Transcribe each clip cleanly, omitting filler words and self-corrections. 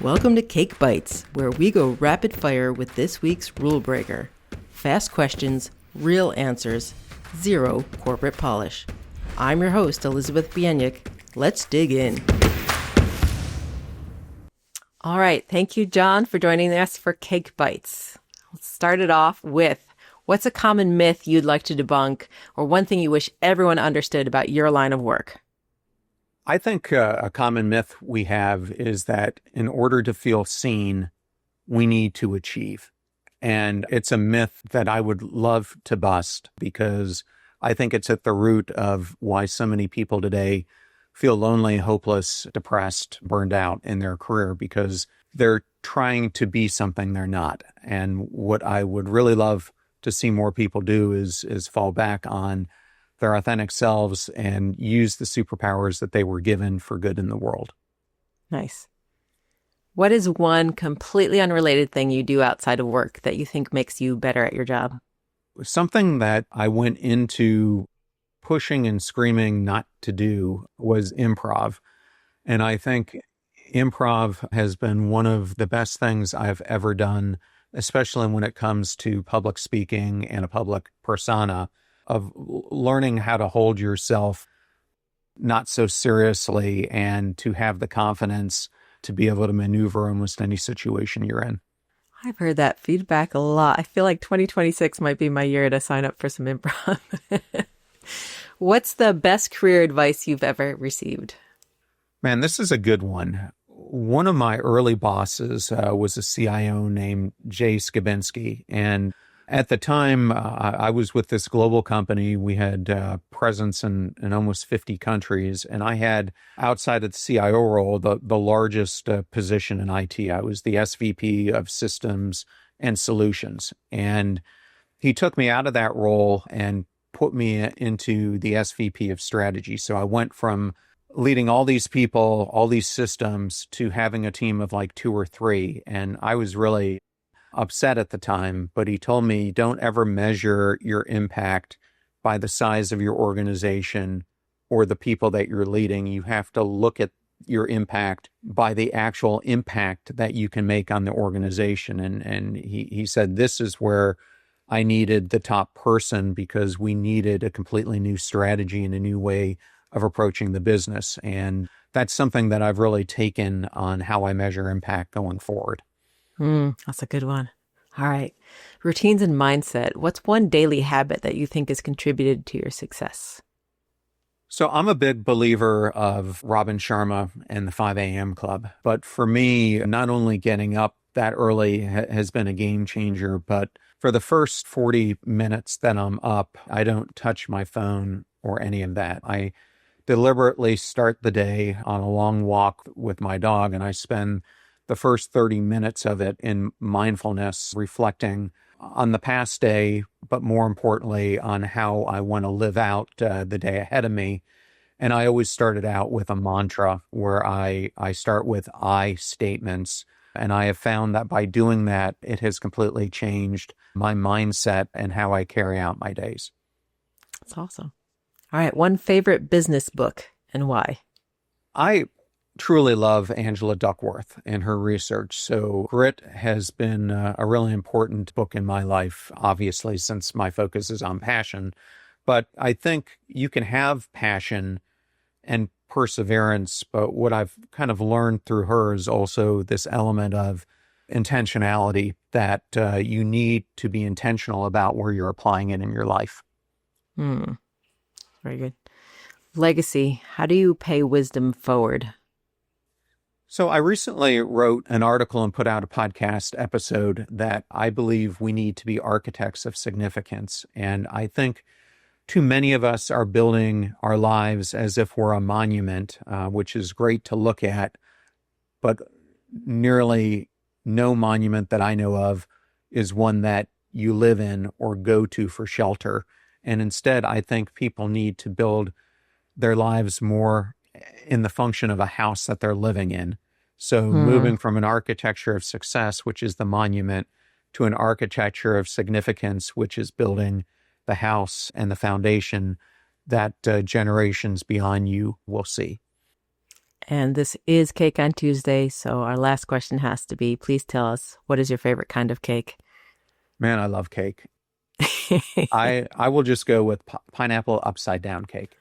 Welcome to Cake Bites, where we go rapid fire with this week's rule breaker. Fast questions, real answers, zero corporate polish. I'm your host, Elizabeth Bieniek. Let's dig in. All right. Thank you, John, for joining us for Cake Bites. Let's start it off with, what's a common myth you'd like to debunk, or one thing you wish everyone understood about your line of work? I think a common myth we have is that in order to feel seen, we need to achieve. And it's a myth that I would love to bust because I think it's at the root of why so many people today feel lonely, hopeless, depressed, burned out in their career because they're trying to be something they're not. And what I would really love to see more people do is fall back on their authentic selves and use the superpowers that they were given for good in the world. Nice. What is one completely unrelated thing you do outside of work that you think makes you better at your job? Something that I went into pushing and screaming not to do was improv. And I think improv has been one of the best things I've ever done, especially when it comes to public speaking and a public persona, of learning how to hold yourself not so seriously and to have the confidence to be able to maneuver almost any situation you're in. I've heard that feedback a lot. I feel like 2026 might be my year to sign up for some improv. What's the best career advice you've ever received? Man, this is a good one. One of my early bosses was a CIO named Jay Skibinski, and at the time, I was with this global company. We had presence in almost 50 countries, and I had, outside of the CIO role, the largest position in IT. I was the SVP of Systems and Solutions, and he took me out of that role and put me into the SVP of Strategy. So I went from leading all these people, all these systems, to having a team of like 2 or 3, and I was really upset at the time, but he told me, don't ever measure your impact by the size of your organization or the people that you're leading. You have to look at your impact by the actual impact that you can make on the organization. And he said, this is where I needed the top person because we needed a completely new strategy and a new way of approaching the business. And that's something that I've really taken on how I measure impact going forward. That's a good one. All right. Routines and mindset. What's one daily habit that you think has contributed to your success? So I'm a big believer of Robin Sharma and the 5 a.m. club. But for me, not only getting up that early has been a game changer, but for the first 40 minutes that I'm up, I don't touch my phone or any of that. I deliberately start the day on a long walk with my dog, and I spend the first 30 minutes of it in mindfulness, reflecting on the past day, but more importantly, on how I want to live out the day ahead of me. And I always started out with a mantra where I start with I statements. And I have found that by doing that, it has completely changed my mindset and how I carry out my days. That's awesome. All right. One favorite business book and why? I truly love Angela Duckworth and her research. So Grit has been a really important book in my life, obviously, since my focus is on passion. But I think you can have passion and perseverance, but what I've kind of learned through her is also this element of intentionality, that you need to be intentional about where you're applying it in your life. Very good. Legacy. How do you pay wisdom forward? So I recently wrote an article and put out a podcast episode that I believe we need to be architects of significance. And I think too many of us are building our lives as if we're a monument, which is great to look at, but nearly no monument that I know of is one that you live in or go to for shelter. And instead, I think people need to build their lives more in the function of a house that they're living in. So moving from an architecture of success, which is the monument, to an architecture of significance, which is building the house and the foundation that generations beyond you will see. And this is Cake on Tuesday, so our last question has to be, please tell us, what is your favorite kind of cake? Man, I love cake. I will just go with pineapple upside down cake.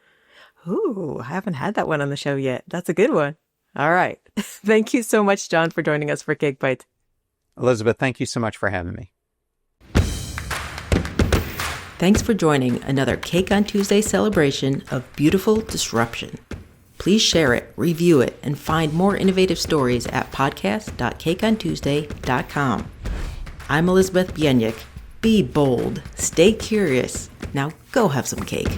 Ooh, I haven't had that one on the show yet. That's a good one. All right. Thank you so much, John, for joining us for Cake Bites. Elizabeth, thank you so much for having me. Thanks for joining another Cake on Tuesday celebration of beautiful disruption. Please share it, review it, and find more innovative stories at podcast.cakeontuesday.com. I'm Elizabeth Bienyik. Be bold, stay curious. Now go have some cake.